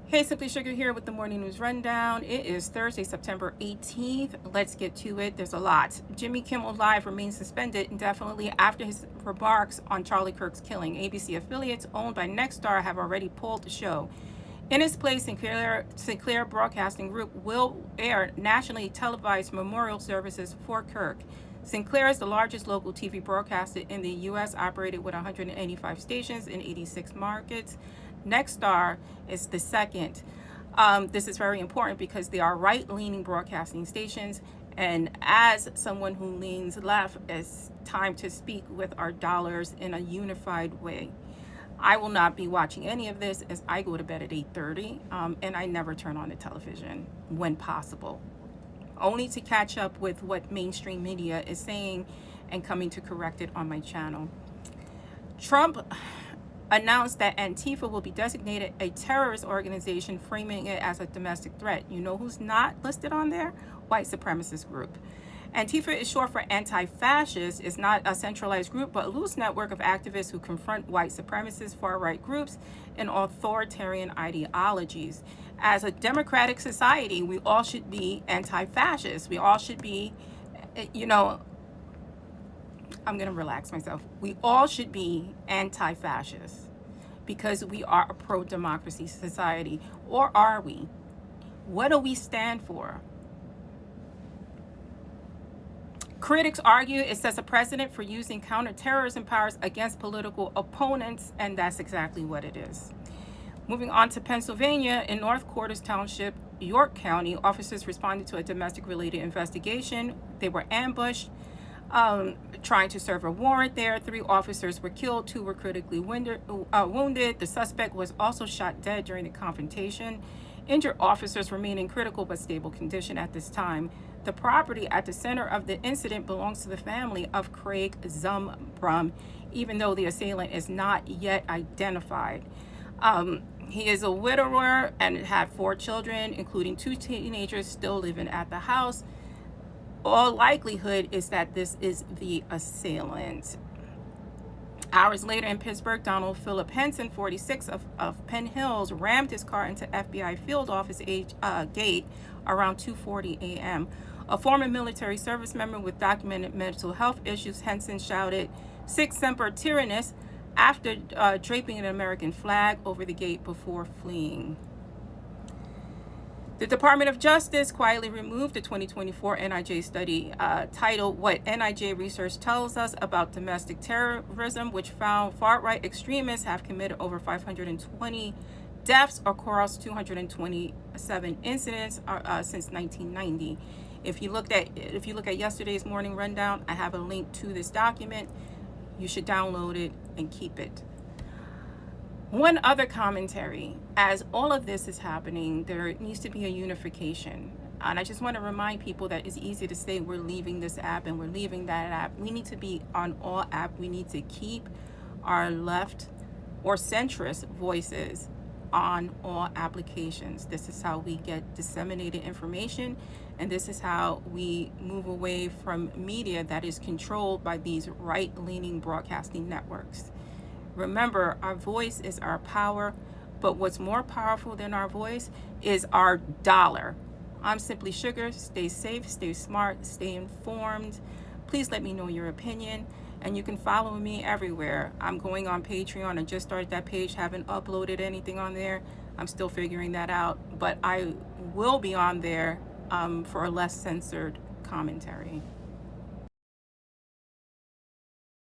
Hey, Simply Sugar here with the morning news rundown. It is Thursday, September 18th. Let's get to it. There's a lot. Jimmy Kimmel Live remains suspended indefinitely after his remarks on Charlie Kirk's killing. ABC affiliates owned by Nexstar have already pulled the show. In its place, Sinclair Broadcasting Group will air nationally televised memorial services for Kirk. Sinclair is the largest local TV broadcaster in the U.S., operated with 185 stations in 86 markets. Nexstar is the second. This is very important because they are right-leaning broadcasting stations, and as someone who leans left, it's time to speak with our dollars in a unified way. I will not be watching any of this as I go to bed at 8:30, and I never turn on the television when possible, only to catch up with what mainstream media is saying and coming to correct it on my channel. Trump announced that Antifa will be designated a terrorist organization, framing it as a domestic threat. You know who's not listed on there? White supremacist group. Antifa is short for anti-fascist. It's not a centralized group, but a loose network of activists who confront white supremacist far-right groups and authoritarian ideologies. As a democratic society, we all should be anti-fascist. We all should be, I'm going to relax myself. We all should be anti-fascist because we are a pro-democracy society. Or are we? What do we stand for? Critics argue it sets a precedent for using counterterrorism powers against political opponents, and that's exactly what it is. Moving on to Pennsylvania, in North Quarters Township, York County, officers responded to a domestic-related investigation. They were ambushed, trying to serve a warrant there. 3 officers were killed, 2 were critically wounded. The suspect was also shot dead during the confrontation. Injured officers remain in critical but stable condition at this time. The property at the center of the incident belongs to the family of Craig Zumbrum, even though the assailant is not yet identified. He is a widower and had 4 children, including 2 teenagers still living at the house. All likelihood is that this is the assailant. Hours later in Pittsburgh, Donald Philip Henson, 46, of Penn Hills, rammed his car into FBI field office gate around 2:40 a.m. A former military service member with documented mental health issues, Henson shouted, "Sic semper tyrannis," after draping an American flag over the gate before fleeing. The Department of Justice quietly removed the 2024 NIJ study titled "What NIJ Research Tells Us About Domestic Terrorism," which found far-right extremists have committed over 520 deaths across 227 incidents since 1990. If you look at yesterday's morning rundown, I have a link to this document. You should download it and keep it. One other commentary: as all of this is happening, there needs to be a unification. And I just want to remind people that it's easy to say we're leaving this app and we're leaving that app. We need to be on all apps. We need to keep our left or centrist voices on all applications. This is how we get disseminated information, and this is how we move away from media that is controlled by these right-leaning broadcasting networks. Remember, our voice is our power, but what's more powerful than our voice is our dollar. I'm Simply Sugar. Stay safe, stay smart, stay informed. Please let me know your opinion, and you can follow me everywhere. I'm going on Patreon. I just started that page, haven't uploaded anything on there. I'm still figuring that out, but I will be on there for a less censored commentary.